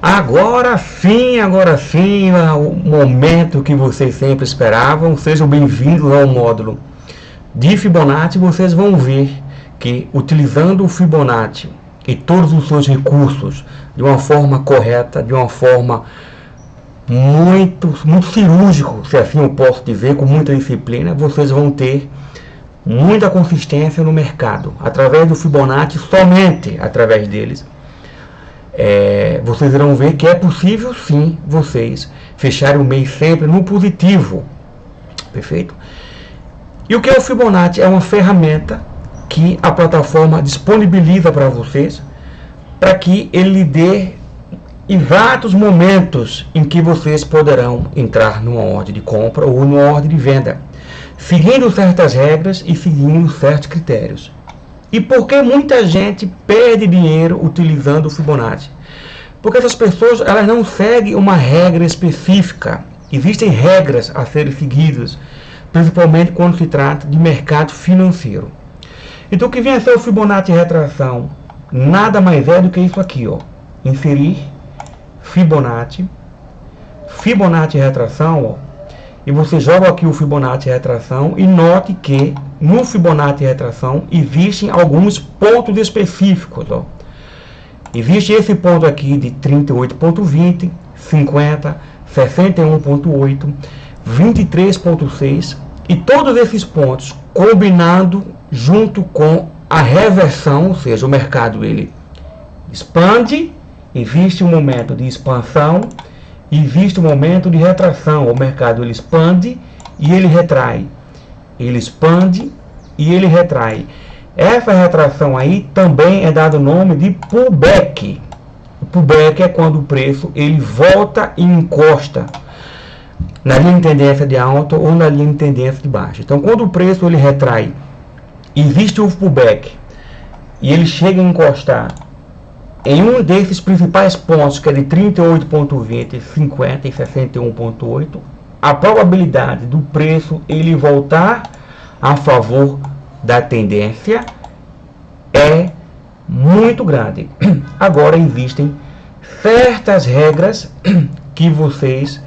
Agora sim, é o momento que vocês sempre esperavam. Sejam bem-vindos ao módulo de Fibonacci. Vocês vão ver que, utilizando o Fibonacci e todos os seus recursos de uma forma correta, de uma forma muito cirúrgico, se assim eu posso dizer, com muita disciplina, vocês vão ter muita consistência no mercado, através do Fibonacci, somente através deles. Vocês irão ver que é possível sim vocês fecharem o mês sempre no positivo. Perfeito? E o que é o Fibonacci? É uma ferramenta que a plataforma disponibiliza para vocês, para que ele lhe dê exatos momentos em que vocês poderão entrar numa ordem de compra ou numa ordem de venda, seguindo certas regras e seguindo certos critérios. E por que muita gente perde dinheiro utilizando o Fibonacci? Porque essas pessoas, elas não seguem uma regra específica. Existem regras a serem seguidas, principalmente quando se trata de mercado financeiro. Então o que vem a ser o Fibonacci retração? Nada mais é do que isso aqui, ó. Inserir Fibonacci retração, ó. E você joga aqui o Fibonacci retração e note que no Fibonacci retração existem alguns pontos específicos, ó. Existe esse ponto aqui de 38.20, 50, 61.8, 23.6 e todos esses pontos combinando junto com a reversão, ou seja, o mercado ele expande, existe um momento de expansão, existe um momento de retração, o mercado ele expande e ele retrai, ele expande e ele retrai. Essa retração aí também é dado o nome de pullback. O pullback é quando o preço ele volta e encosta na linha de tendência de alta ou na linha de tendência de baixa. Então quando o preço ele retrai, existe o pullback e ele chega a encostar em um desses principais pontos, que é de 38.20, 50 e 61.8, a probabilidade do preço ele voltar a favor da tendência é muito grande. Agora existem certas regras que vocês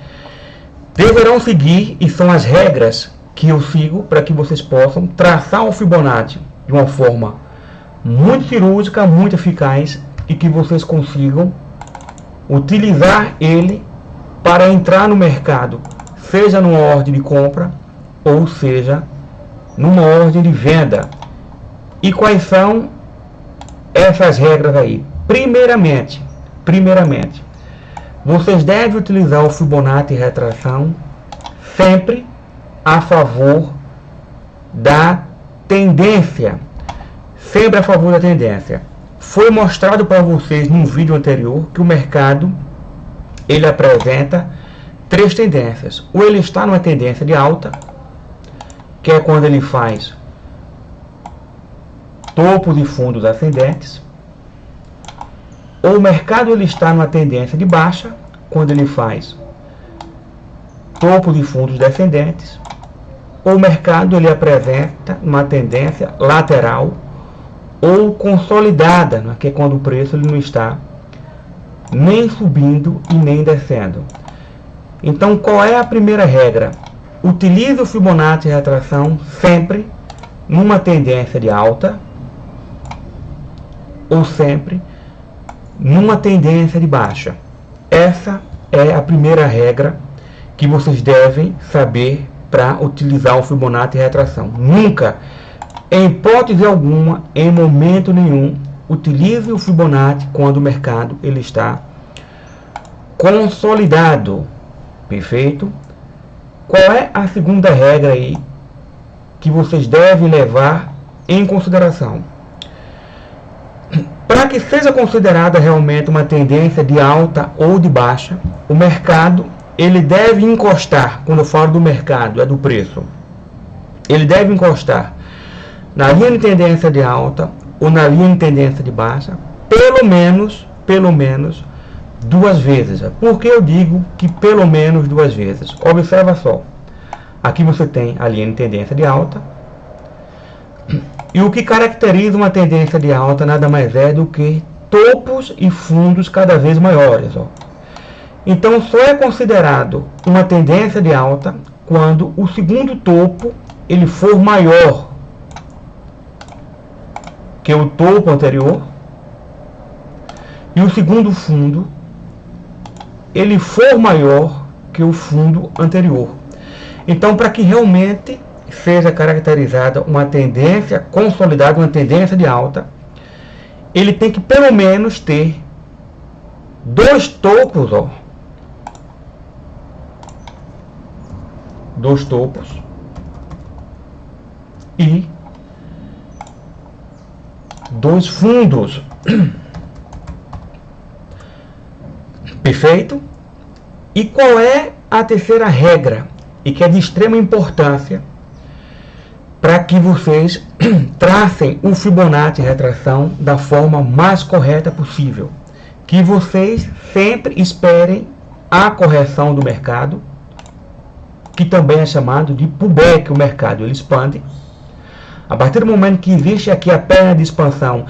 deverão seguir, e são as regras que eu sigo para que vocês possam traçar o Fibonacci de uma forma muito cirúrgica, muito eficaz, e que vocês consigam utilizar ele para entrar no mercado, seja numa ordem de compra ou seja numa ordem de venda. E quais são essas regras aí? Primeiramente, vocês devem utilizar o Fibonacci retração sempre a favor da tendência. Sempre a favor da tendência. Foi mostrado para vocês num vídeo anterior que o mercado ele apresenta três tendências. Ou ele está numa tendência de alta, que é quando ele faz topos e fundos ascendentes. Ou o mercado ele está numa tendência de baixa, quando ele faz topos e fundos descendentes. Ou o mercado ele apresenta uma tendência lateral ou consolidada, que é quando o preço ele não está nem subindo e nem descendo. Então qual é a primeira regra? Utilize o Fibonacci retração sempre numa tendência de alta ou sempre numa tendência de baixa. Essa é a primeira regra que vocês devem saber para utilizar o Fibonacci retração. Nunca, em hipótese alguma, em momento nenhum, utilize o Fibonacci quando o mercado ele está consolidado. Perfeito? Qual é a segunda regra aí que vocês devem levar em consideração? Para que seja considerada realmente uma tendência de alta ou de baixa, o mercado ele deve encostar, quando eu falo do mercado, é do preço, ele deve encostar na linha de tendência de alta ou na linha de tendência de baixa, pelo menos duas vezes. Por que eu digo que pelo menos duas vezes? Observa só. Aqui você tem a linha de tendência de alta. E o que caracteriza uma tendência de alta nada mais é do que topos e fundos cada vez maiores. Ó. Então só é considerado uma tendência de alta quando o segundo topo ele for maior que o topo anterior e o segundo fundo ele for maior que o fundo anterior. Então, para que realmente seja caracterizada uma tendência consolidada, uma tendência de alta, ele tem que pelo menos ter dois topos, ó, dois topos e dois fundos. Perfeito? E qual é a terceira regra, e que é de extrema importância para que vocês tracem o Fibonacci retração da forma mais correta possível? Que vocês sempre esperem a correção do mercado, que também é chamado de pullback. O mercado ele expande. A partir do momento que existe aqui a perna de expansão,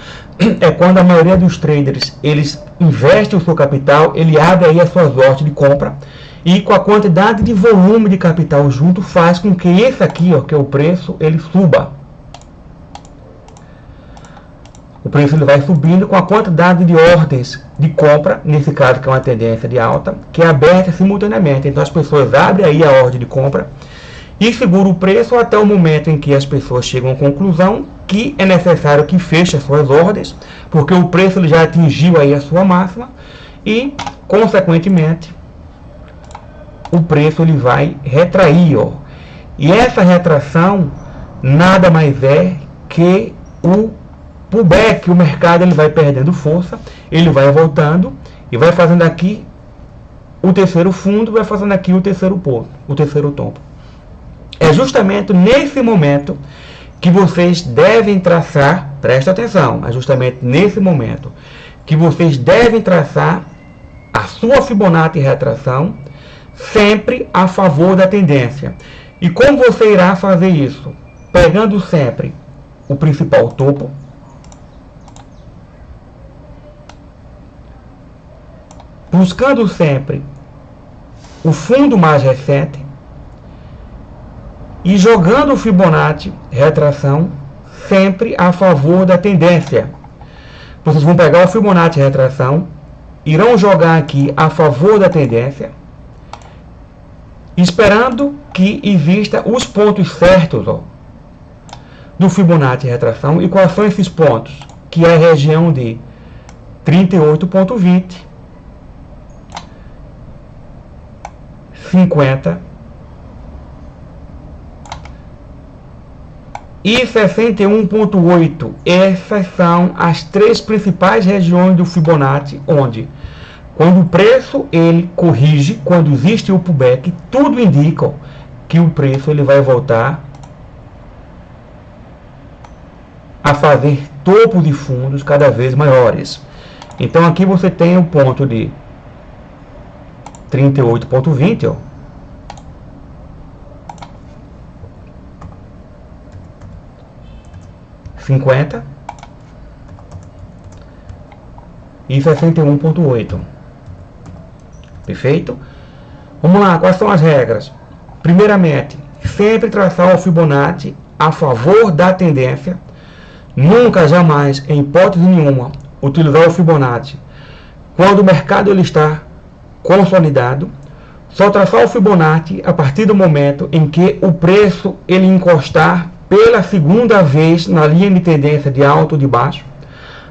é quando a maioria dos traders eles investem o seu capital, ele abre aí as suas ordens de compra, e com a quantidade de volume de capital junto faz com que esse aqui, ó, que é o preço, ele suba. O preço ele vai subindo com a quantidade de ordens de compra, nesse caso que é uma tendência de alta, que é aberta simultaneamente. Então as pessoas abrem aí a ordem de compra e segura o preço até o momento em que as pessoas chegam à conclusão que é necessário que feche as suas ordens, porque o preço ele já atingiu aí a sua máxima e, consequentemente, o preço ele vai retrair, ó. E essa retração nada mais é que o pullback. O mercado ele vai perdendo força, ele vai voltando e vai fazendo aqui o terceiro fundo, vai fazendo aqui o terceiro ponto, o terceiro topo. É justamente nesse momento que vocês devem traçar, presta atenção, é justamente nesse momento que vocês devem traçar a sua Fibonacci retração sempre a favor da tendência. E como você irá fazer isso? Pegando sempre o principal topo, buscando sempre o fundo mais recente e jogando o Fibonacci retração sempre a favor da tendência. Vocês vão pegar o Fibonacci retração, irão jogar aqui a favor da tendência, esperando que exista os pontos certos, ó, do Fibonacci retração. E quais são esses pontos? Que é a região de 38,20, 50 e 61,8. Essas são as três principais regiões do Fibonacci, onde quando o preço ele corrige, quando existe o pullback, tudo indica que o preço ele vai voltar a fazer topos de fundos cada vez maiores. Então aqui você tem o ponto de 38,20, ó. $50 e 61,8. Perfeito? Vamos lá, quais são as regras? Primeiramente, sempre traçar o Fibonacci a favor da tendência. Nunca, jamais, em hipótese nenhuma, utilizar o Fibonacci quando o mercado ele está consolidado. Só traçar o Fibonacci a partir do momento em que o preço ele encostar pela segunda vez na linha de tendência de alto ou de baixo.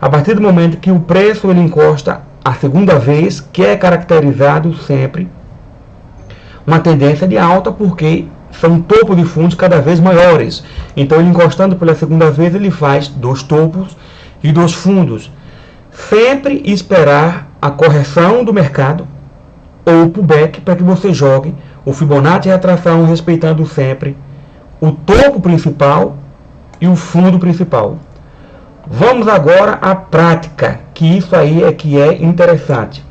A partir do momento que o preço ele encosta a segunda vez, que é caracterizado sempre uma tendência de alta, porque são topos de fundos cada vez maiores. Então ele encostando pela segunda vez, ele faz dois topos e dois fundos. Sempre esperar a correção do mercado ou pullback para que você jogue o Fibonacci retração, respeitando sempre o topo principal e o fundo principal. Vamos agora à prática, que isso aí é que é interessante.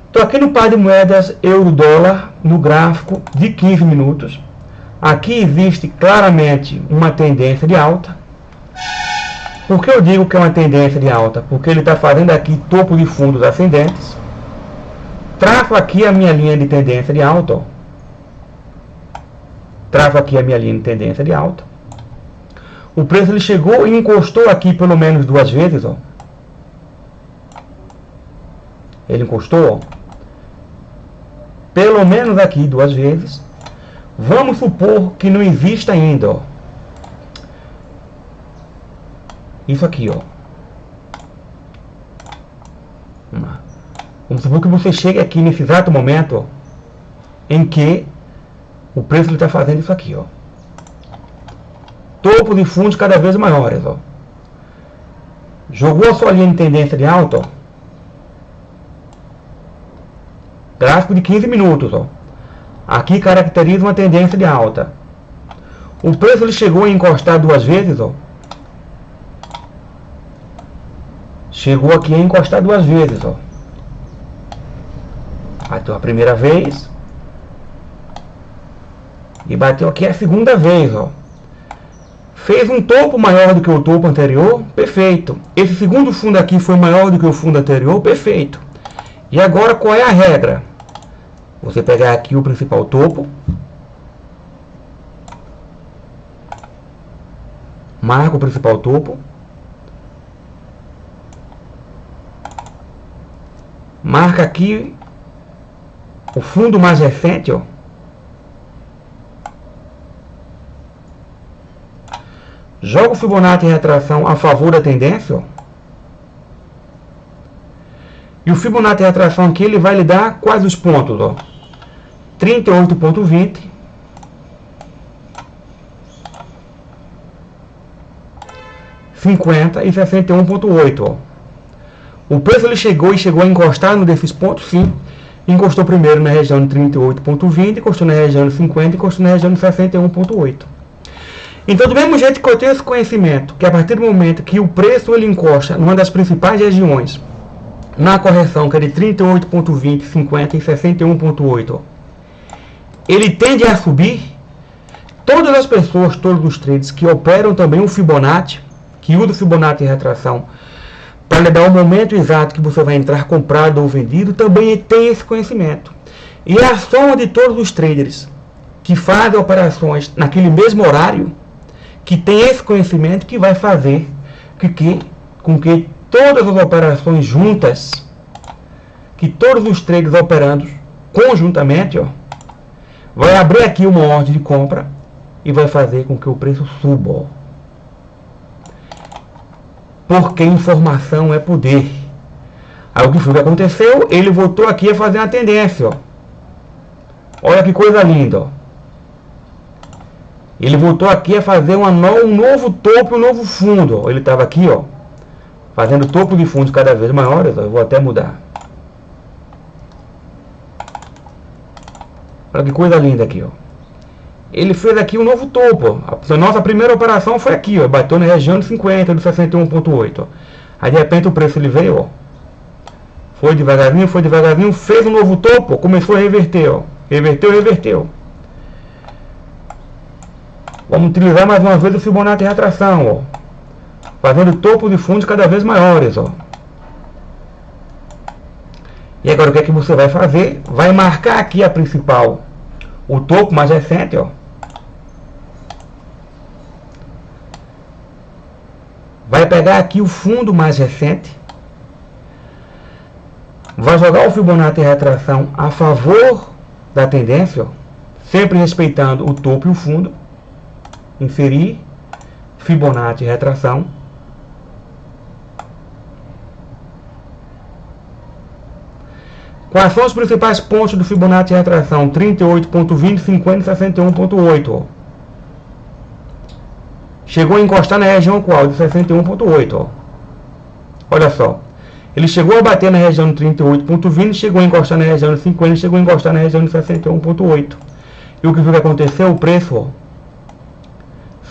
Estou aqui no par de moedas euro-dólar, no gráfico de 15 minutos. Aqui existe claramente uma tendência de alta. Por que eu digo que é uma tendência de alta? Porque ele está fazendo aqui topo de fundos ascendentes. Traça traço aqui a minha linha de tendência de alta, ó. Traço aqui a minha linha de tendência de alta. O preço ele chegou e encostou aqui pelo menos 2 vezes, ó. Ele encostou, ó, pelo menos aqui 2 vezes. Vamos supor que não exista ainda, ó, isso aqui, ó. Vamos supor que você chegue aqui nesse exato momento, ó, em que o preço está fazendo isso aqui, ó. Topo de fundos cada vez maiores, ó. Jogou a sua linha de tendência de alta, ó. Gráfico de 15 minutos, ó. Aqui caracteriza uma tendência de alta. O preço ele chegou a encostar 2 vezes, ó. Chegou aqui a encostar 2 vezes, ó. Bateu a primeira vez e bateu aqui a segunda vez, ó. Fez um topo maior do que o topo anterior, perfeito. Esse segundo fundo aqui foi maior do que o fundo anterior, perfeito. E agora qual é a regra? Você pegar aqui o principal topo, marca o principal topo, marca aqui o fundo mais recente, ó. Joga o Fibonacci em retração a favor da tendência, ó. E o Fibonacci em retração aqui ele vai lhe dar quais os pontos, ó? 38,20, 50 e 61,8, ó. O preço ele chegou a encostar no desses pontos, sim. Encostou primeiro na região de 38,20, encostou na região de 50 e encostou na região de 61,8. Então, do mesmo jeito que eu tenho esse conhecimento, que a partir do momento que o preço ele encosta numa das principais regiões, na correção que é de 38,20, 50 e 61,8, ele tende a subir. Todas as pessoas, todos os traders que operam também o Fibonacci, que usam o Fibonacci em retração, para lhe dar o momento exato que você vai entrar comprado ou vendido, também tem esse conhecimento. E é a soma de todos os traders que fazem operações naquele mesmo horário, que tem esse conhecimento, que vai fazer com que todas as operações juntas, que todos os traders operando conjuntamente, ó, vai abrir aqui uma ordem de compra e vai fazer com que o preço suba, ó. Porque informação é poder. Aí o que foi que aconteceu? Ele voltou aqui a fazer uma tendência, ó. Olha que coisa linda, ó. Ele voltou aqui a fazer um novo topo, um novo fundo, ó. Ele estava aqui, ó, fazendo topo de fundos cada vez maiores, ó. Eu vou até mudar. Olha que coisa linda aqui, ó. Ele fez aqui um novo topo, ó. A nossa primeira operação foi aqui, ó. Bateu na região de 50, de 61,8, ó. Aí de repente o preço ele veio, ó. Foi devagarzinho, fez um novo topo, começou a reverter, ó. Reverteu. Vamos utilizar mais uma vez o Fibonacci retração, ó. Fazendo topo de fundos cada vez maiores, ó. E agora o que é que você vai fazer? Vai marcar aqui a principal, o topo mais recente, ó. Vai pegar aqui o fundo mais recente. Vai jogar o Fibonacci retração a favor da tendência, ó. Sempre respeitando o topo e o fundo. Inserir Fibonacci retração. Quais são os principais pontos do Fibonacci retração? 38,20, 50 e 61,8. Chegou a encostar na região qual? De 61,8. Olha só. Ele chegou a bater na região de 38,20, chegou a encostar na região de 50, chegou a encostar na região de 61,8. E o que foi que aconteceu? O preço, ó,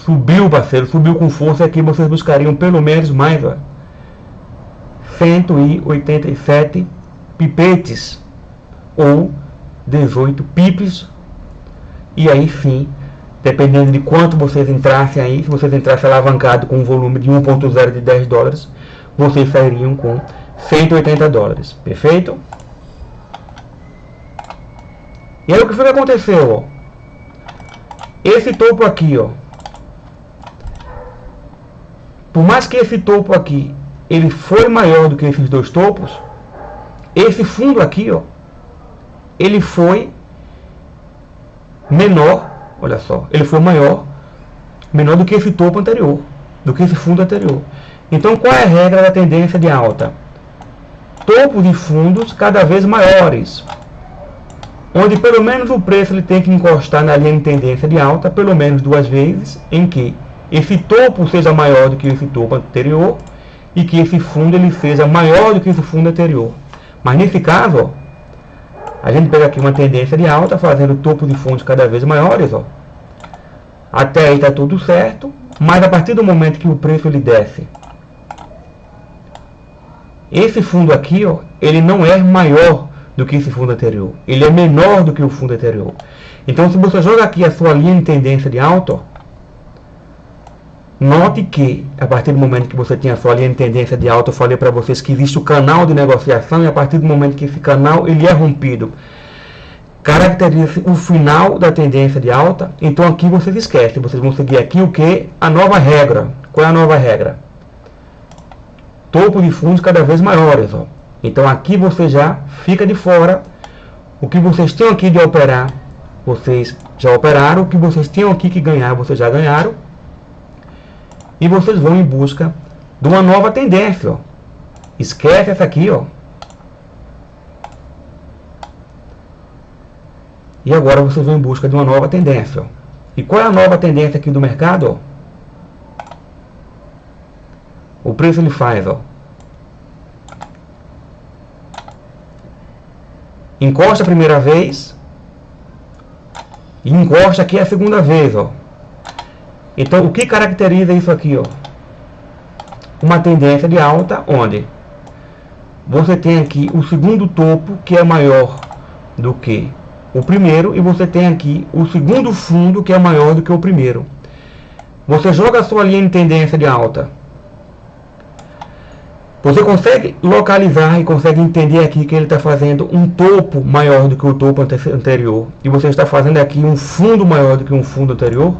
subiu, parceiro, subiu com força. Aqui vocês buscariam pelo menos mais, ó, 187 pipetes ou 18 pips. E aí sim, dependendo de quanto vocês entrassem aí, se vocês entrassem alavancado com um volume de 1.0 de 10 dólares, vocês sairiam com 180 dólares. Perfeito? E aí o que foi que aconteceu, ó? Esse topo aqui, ó, por mais que esse topo aqui ele foi maior do que esses dois topos, esse fundo aqui, ó, ele foi menor, olha só, ele foi menor do que esse topo anterior, do que esse fundo anterior. Então qual é a regra da tendência de alta? Topos e fundos cada vez maiores, onde pelo menos o preço ele tem que encostar na linha de tendência de alta pelo menos 2 vezes, em que esse topo seja maior do que esse topo anterior e que esse fundo ele seja maior do que esse fundo anterior. Mas nesse caso, ó, a gente pega aqui uma tendência de alta fazendo topos e fundos cada vez maiores, ó. Até aí está tudo certo, mas a partir do momento que o preço ele desce, esse fundo aqui, ó, ele não é maior do que esse fundo anterior, ele é menor do que o fundo anterior. Então se você joga aqui a sua linha de tendência de alta, ó, note que a partir do momento que você tem a sua linha de tendência de alta, eu falei para vocês que existe o canal de negociação, e a partir do momento que esse canal ele é rompido, caracteriza o final da tendência de alta. Então aqui vocês esquecem, vocês vão seguir aqui o que? A nova regra. Qual é a nova regra? Topo de fundos cada vez maiores, ó. Então aqui você já fica de fora. O que vocês têm aqui de operar, vocês já operaram. O que vocês tinham aqui que ganhar, vocês já ganharam. E vocês vão em busca de uma nova tendência, ó. Esquece essa aqui, ó. E agora vocês vão em busca de uma nova tendência, ó. E qual é a nova tendência aqui do mercado, ó? O preço ele faz, ó, encosta a primeira vez e encosta aqui a segunda vez, ó. Então o que caracteriza isso aqui, ó? Uma tendência de alta, onde você tem aqui o segundo topo que é maior do que o primeiro, e você tem aqui o segundo fundo que é maior do que o primeiro. Você joga a sua linha de tendência de alta, você consegue localizar e consegue entender aqui que ele está fazendo um topo maior do que o topo anterior, e você está fazendo aqui um fundo maior do que um fundo anterior.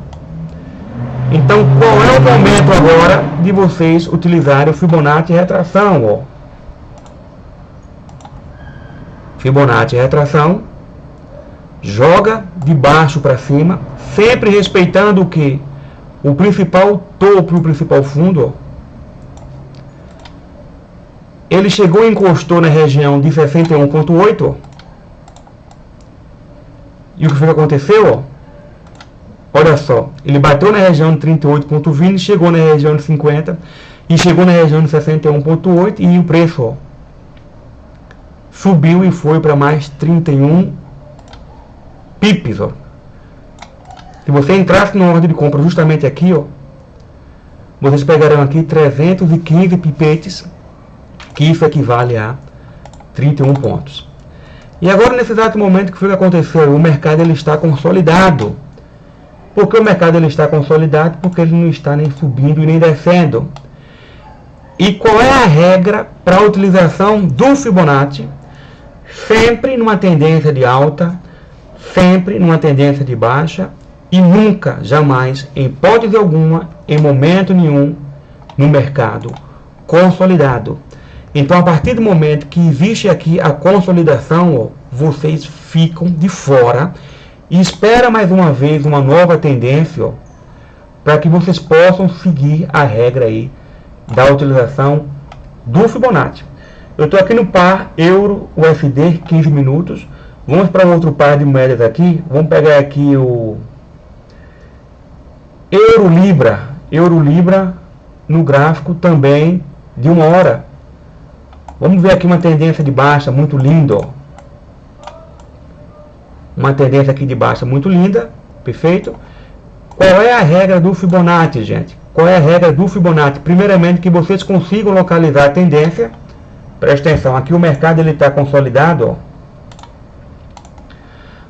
Então qual é o momento agora de vocês utilizarem o Fibonacci retração, ó? Fibonacci retração, joga de baixo para cima, sempre respeitando o que? O principal topo e o principal fundo, ó. Ele chegou e encostou na região de 61,8, ó. E o que foi que aconteceu, ó? Olha só, ele bateu na região de 38,20, chegou na região de 50 e chegou na região de 61,8, e o preço, ó, subiu e foi para mais 31 pips, ó. Se você entrasse numa ordem de compra justamente aqui, ó, vocês pegarão aqui 315 pipetes, que isso equivale a 31 pontos. E agora, nesse exato momento, que foi que aconteceu? O mercado ele está consolidado. Por que o mercado ele está consolidado? Porque ele não está nem subindo e nem descendo. E qual é a regra para a utilização do Fibonacci? Sempre numa tendência de alta, sempre numa tendência de baixa, e nunca, jamais, em hipótese alguma, em momento nenhum, no mercado consolidado. Então, a partir do momento que existe aqui a consolidação, ó, vocês ficam de fora e espera mais uma vez uma nova tendência, para que vocês possam seguir a regra aí da utilização do Fibonacci. Eu estou aqui no par Euro USD 15 minutos. Vamos para outro par de moedas aqui. Vamos pegar aqui o Euro Libra. Euro Libra no gráfico também de 1 hora. Vamos ver aqui uma tendência de baixa muito linda, ó. Uma tendência aqui de baixa muito linda, perfeito. Qual é a regra do Fibonacci, gente? Qual é a regra do Fibonacci? Primeiramente, que vocês consigam localizar a tendência. Presta atenção, aqui o mercado ele está consolidado, ó.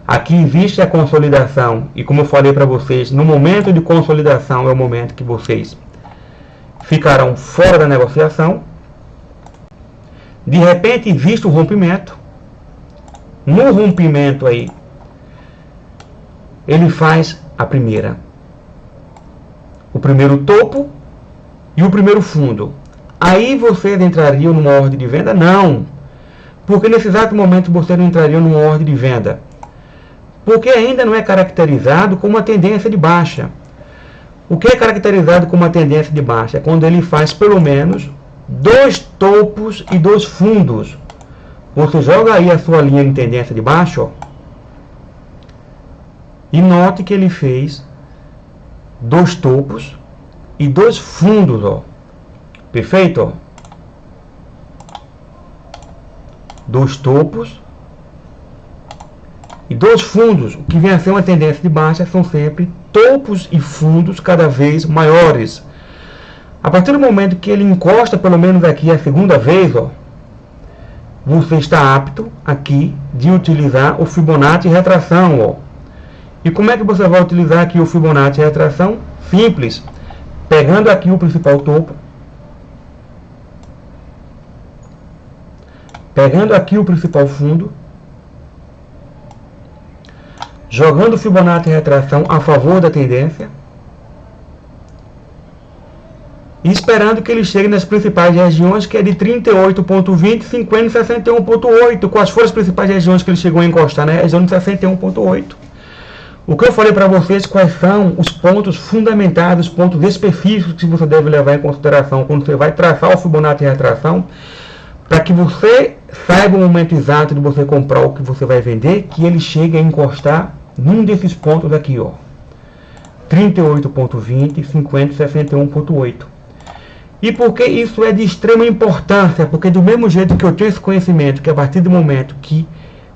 Aqui existe a consolidação, e como eu falei para vocês, no momento de consolidação é o momento que vocês ficarão fora da negociação. De repente existe um rompimento. No rompimento aí, ele faz a primeira, o primeiro topo e o primeiro fundo. Aí vocês entrariam numa ordem de venda? Não, porque nesse exato momento vocês não entrariam numa ordem de venda, porque ainda não é caracterizado como uma tendência de baixa. O que é caracterizado como uma tendência de baixa? É quando ele faz pelo menos 2 topos e 2 fundos. Você joga aí a sua linha de tendência de baixa, ó, e note que ele fez 2 topos e 2 fundos, ó. Perfeito? Ó. 2 topos e 2 fundos. O que vem a ser uma tendência de baixa são sempre topos e fundos cada vez maiores. A partir do momento que ele encosta pelo menos aqui a segunda vez, ó, você está apto aqui de utilizar o Fibonacci retração, ó. E como é que você vai utilizar aqui o Fibonacci retração? Simples. Pegando aqui o principal topo, pegando aqui o principal fundo, jogando o Fibonacci retração a favor da tendência e esperando que ele chegue nas principais regiões, que é de 38.20, 50 e 61.8. Quais foram as principais regiões que ele chegou a encostar? Na região de 61.8. O que eu falei para vocês, quais são os pontos fundamentais, os pontos específicos que você deve levar em consideração quando você vai traçar o Fibonacci retração, para que você saiba o momento exato de você comprar o que você vai vender, que ele chegue a encostar num desses pontos aqui, ó, 38.20, 50 e 61.8. E por que isso é de extrema importância? Porque do mesmo jeito que eu tenho esse conhecimento, que a partir do momento que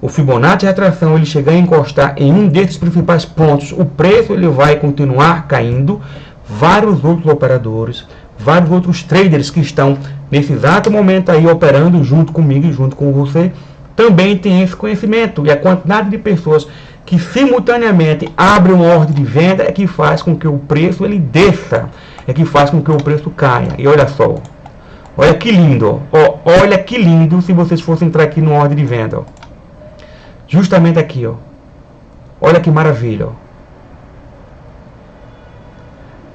o Fibonacci retração ele chegar a encostar em um desses principais pontos, o preço ele vai continuar caindo, vários outros operadores, vários outros traders que estão nesse exato momento aí operando junto comigo e junto com você, também tem esse conhecimento. E a quantidade de pessoas que simultaneamente abrem uma ordem de venda é que faz com que o preço ele desça, é que faz com que o preço caia. E olha só, olha que lindo, ó, olha que lindo se vocês fossem entrar aqui numa ordem de venda, ó. Justamente aqui, ó, olha que maravilha, ó.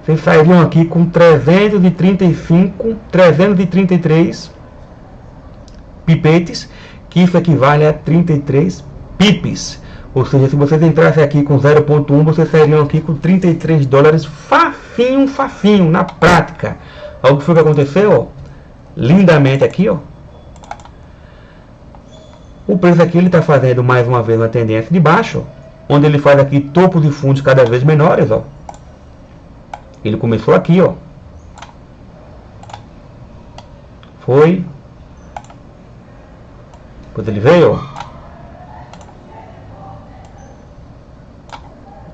Vocês sairiam aqui com 335, 333 pipetes, que isso equivale a 33 pips. Ou seja, se vocês entrassem aqui com 0.1, vocês sairiam aqui com 33 dólares facinho, facinho, na prática. Olha o que foi que aconteceu, ó. Lindamente aqui, ó. O preço aqui ele está fazendo mais uma vez uma tendência de baixo, onde ele faz aqui topos e fundos cada vez menores, ó. Ele começou aqui, ó. Foi. Depois ele veio, ó.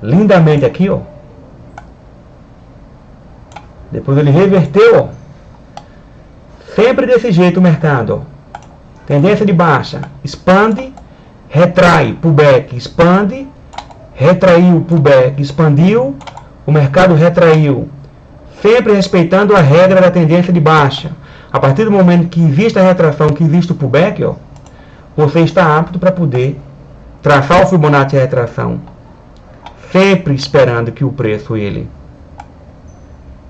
Lindamente aqui, ó. Depois ele reverteu, ó. Sempre desse jeito o mercado, ó. Tendência de baixa, expande, retrai, pullback, expande, retraiu, pullback, expandiu, o mercado retraiu, sempre respeitando a regra da tendência de baixa. A partir do momento que existe a retração, que existe o pullback, ó, você está apto para poder traçar o Fibonacci retração, sempre esperando que o preço ele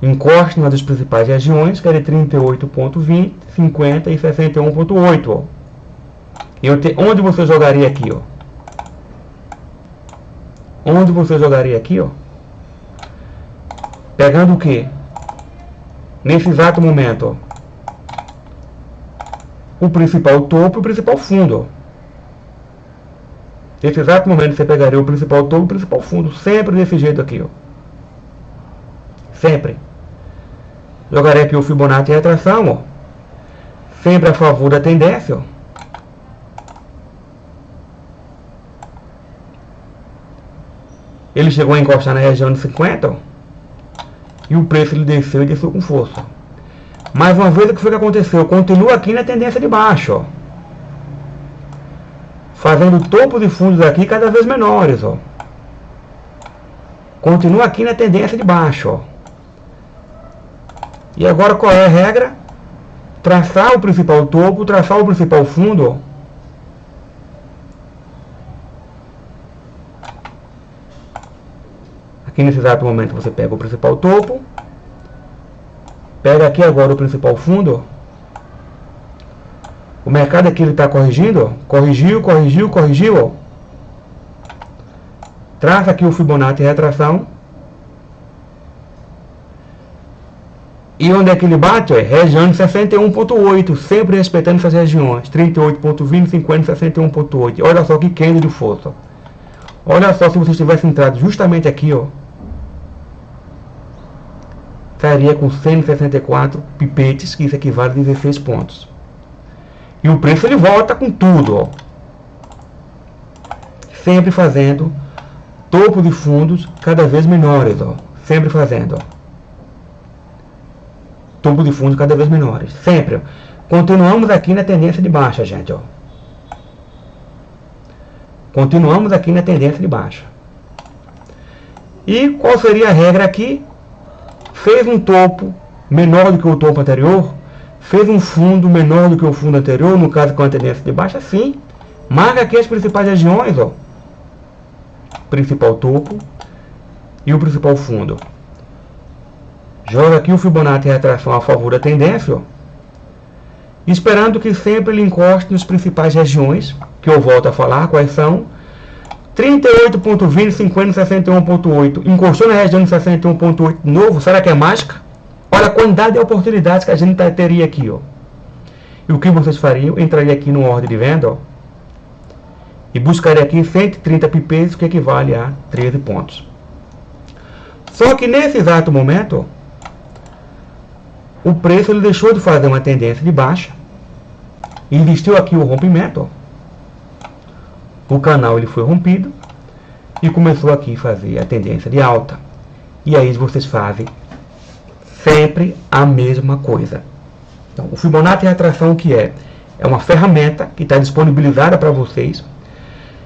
encoste uma das principais regiões, que é de 38.20, 50 e 61.8, ó. Onde você jogaria aqui, ó? Onde você jogaria aqui, ó? Pegando o que? Nesse exato momento, ó, o principal topo e o principal fundo, ó. Nesse exato momento você pegaria o principal topo e o principal fundo, sempre desse jeito aqui, ó. Sempre. Jogarei aqui o Fibonacci retração, ó. Sempre a favor da tendência, ó. Ele chegou a encostar na região de 50, ó. E o preço ele desceu e desceu com força. Mais uma vez, o que foi que aconteceu? Continua aqui na tendência de baixo, ó. Fazendo topos e fundos aqui cada vez menores, ó. Continua aqui na tendência de baixo, ó. E agora qual é a regra? Traçar o principal topo, traçar o principal fundo, ó. Aqui nesse exato momento você pega o principal topo, pega aqui agora o principal fundo, ó. O mercado aqui ele está corrigindo, ó. Corrigiu, ó. Traça aqui o Fibonacci retração. E onde é que ele bate? Ó, região de 61.8, sempre respeitando essas regiões. 38.20, 50, 61.8. Olha só que candle de força. Olha só, se você tivesse entrado justamente aqui, ó, estaria com 164 pipetes, que isso equivale a 16 pontos. E o preço ele volta com tudo, ó. Sempre fazendo topo de fundos cada vez menores, ó. Sempre fazendo, ó. Topo de fundos cada vez menores. Sempre, ó. Continuamos aqui na tendência de baixa, gente, ó. Continuamos aqui na tendência de baixa. E qual seria a regra aqui? Fez um topo menor do que o topo anterior, fez um fundo menor do que o fundo anterior, no caso com a tendência de baixa, sim. Marca aqui as principais regiões, ó. Principal topo e o principal fundo. Joga aqui o Fibonacci retração a favor da tendência, ó. Esperando que sempre ele encoste nas principais regiões, que eu volto a falar quais são. 38.20, 50, 61.8. Encostou na região de 61.8 de novo. Será que é mágica? Olha a quantidade de oportunidades que a gente teria aqui, ó. E o que vocês fariam? Entraria aqui no ordem de venda, ó, e buscaria aqui 130 pipetes, que equivale a 13 pontos. Só que nesse exato momento, ó, o preço ele deixou de fazer uma tendência de baixa. E existiu aqui o rompimento, ó. O canal ele foi rompido e começou aqui a fazer a tendência de alta. E aí vocês fazem sempre a mesma coisa. Então, o Fibonacci retração o que é? É uma ferramenta que está disponibilizada para vocês,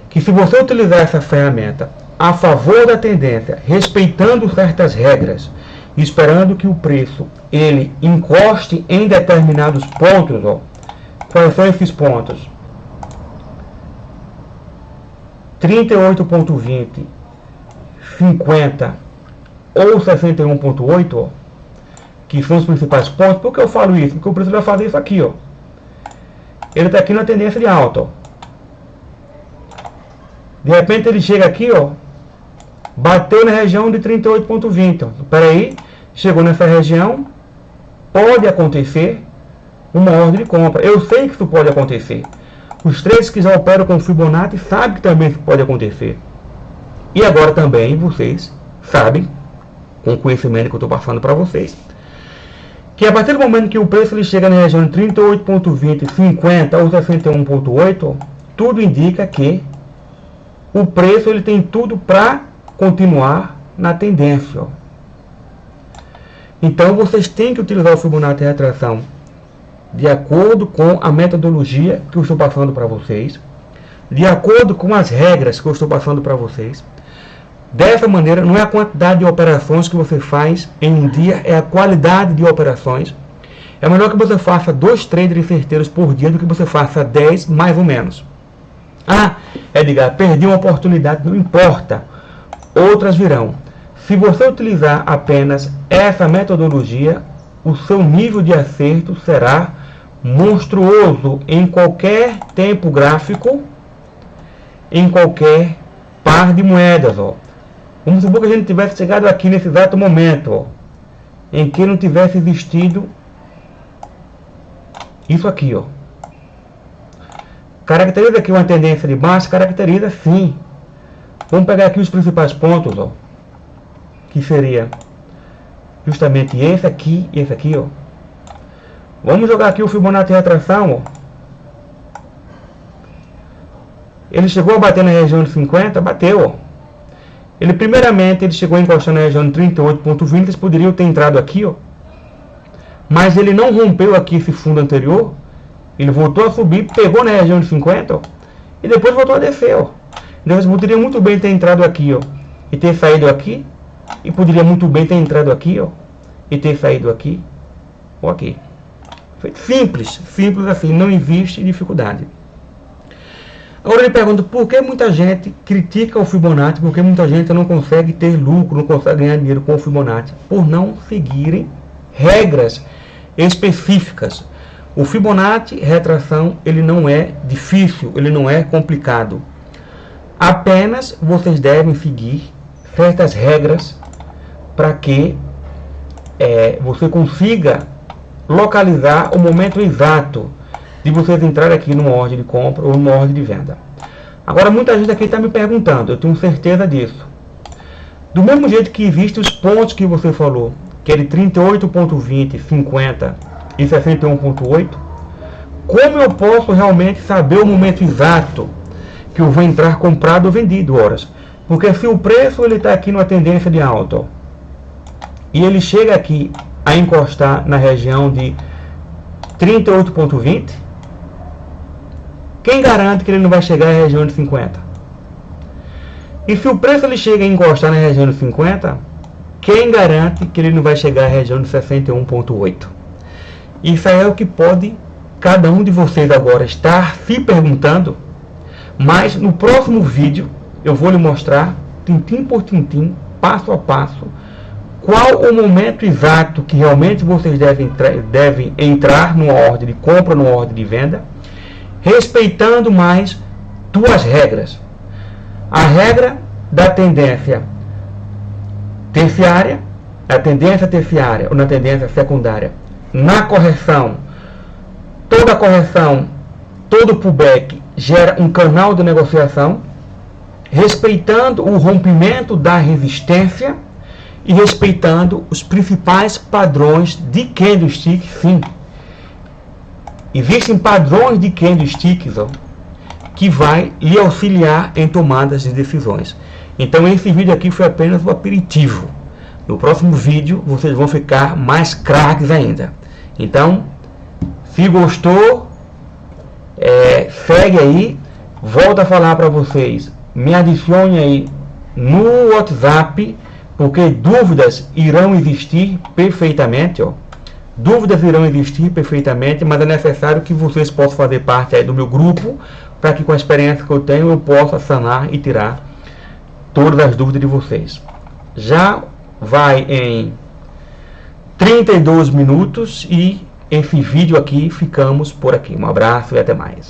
que se você utilizar essa ferramenta a favor da tendência, respeitando certas regras, esperando que o preço ele encoste em determinados pontos, ó. Quais são esses pontos? 38.20, 50 ou 61.8, ó, que são os principais pontos. Por que eu falo isso? Porque o preço vai fazer isso aqui, ó. Ele está aqui na tendência de alta, ó. De repente ele chega aqui, ó, bateu na região de 38.20. Espera aí, chegou nessa região, pode acontecer uma ordem de compra. Eu sei que isso pode acontecer. Os traders que já operam com Fibonacci sabem que também isso pode acontecer. E agora também vocês sabem, com o conhecimento que eu estou passando para vocês, que a partir do momento que o preço ele chega na região de 38.20, 50 ou 61.8, tudo indica que o preço ele tem tudo para continuar na tendência, ó. Então vocês têm que utilizar o Fibonacci retração de acordo com a metodologia que eu estou passando para vocês, de acordo com as regras que eu estou passando para vocês. Dessa maneira, não é a quantidade de operações que você faz em um dia, é a qualidade de operações. É melhor que você faça 2 traders certeiros por dia do que você faça 10 mais ou menos. Ah, Edgar, perdi uma oportunidade, não importa, outras virão. Se você utilizar apenas essa metodologia, o seu nível de acerto será monstruoso em qualquer tempo gráfico, em qualquer par de moedas, ó. Vamos supor que a gente tivesse chegado aqui nesse exato momento, ó, em que não tivesse existido isso aqui, ó. Caracteriza aqui uma tendência de baixa? Caracteriza sim. Vamos pegar aqui os principais pontos, ó, que seria justamente esse aqui e esse aqui, ó. Vamos jogar aqui o Fibonacci retração, ó. Ele chegou a bater na região de 50, bateu, ó. Ele primeiramente ele chegou a encostar na região de 38.20, eles poderiam ter entrado aqui, ó. Mas ele não rompeu aqui esse fundo anterior. Ele voltou a subir, pegou na região de 50, ó, e depois voltou a descer, ó. Então você poderia muito bem ter entrado aqui, ó, e ter saído aqui, e poderia muito bem ter entrado aqui, ó, e ter saído aqui ou aqui. Foi simples, simples assim, não existe dificuldade. Agora ele pergunta por que muita gente critica o Fibonacci, por que muita gente não consegue ter lucro, não consegue ganhar dinheiro com o Fibonacci, por não seguirem regras específicas. O Fibonacci retração, ele não é difícil, ele não é complicado. Apenas vocês devem seguir certas regras para que você consiga localizar o momento exato de vocês entrarem aqui numa ordem de compra ou numa ordem de venda. Agora muita gente aqui está me perguntando, eu tenho certeza disso. Do mesmo jeito que existem os pontos que você falou, que é de 38.20, 50 e 61.8, como eu posso realmente saber o momento exato que eu vou entrar comprado ou vendido, horas? Porque se o preço ele está aqui numa tendência de alta, ó, e ele chega aqui a encostar na região de 38.20, quem garante que ele não vai chegar à região de 50? E se o preço ele chega a encostar na região de 50, quem garante que ele não vai chegar à região de 61.8? Isso é o que pode cada um de vocês agora estar se perguntando, mas no próximo vídeo eu vou lhe mostrar, tintim por tintim, passo a passo, qual o momento exato que realmente vocês devem entrar numa ordem de compra, numa ordem de venda, respeitando mais duas regras. A regra da tendência terciária, a tendência terciária ou na tendência secundária. Na correção, toda correção, todo pullback gera um canal de negociação, respeitando o rompimento da resistência e respeitando os principais padrões de candlestick, sim. Existem padrões de candlesticks, ó, que vai lhe auxiliar em tomadas de decisões. Então esse vídeo aqui foi apenas um aperitivo. No próximo vídeo vocês vão ficar mais craques ainda. Então, se gostou, segue aí. Volto a falar para vocês, me adicione aí no WhatsApp, porque dúvidas irão existir perfeitamente, ó. Dúvidas irão existir perfeitamente, mas é necessário que vocês possam fazer parte aí do meu grupo, para que com a experiência que eu tenho, eu possa sanar e tirar todas as dúvidas de vocês. Já vai em 32 minutos e esse vídeo aqui ficamos por aqui. Um abraço e até mais.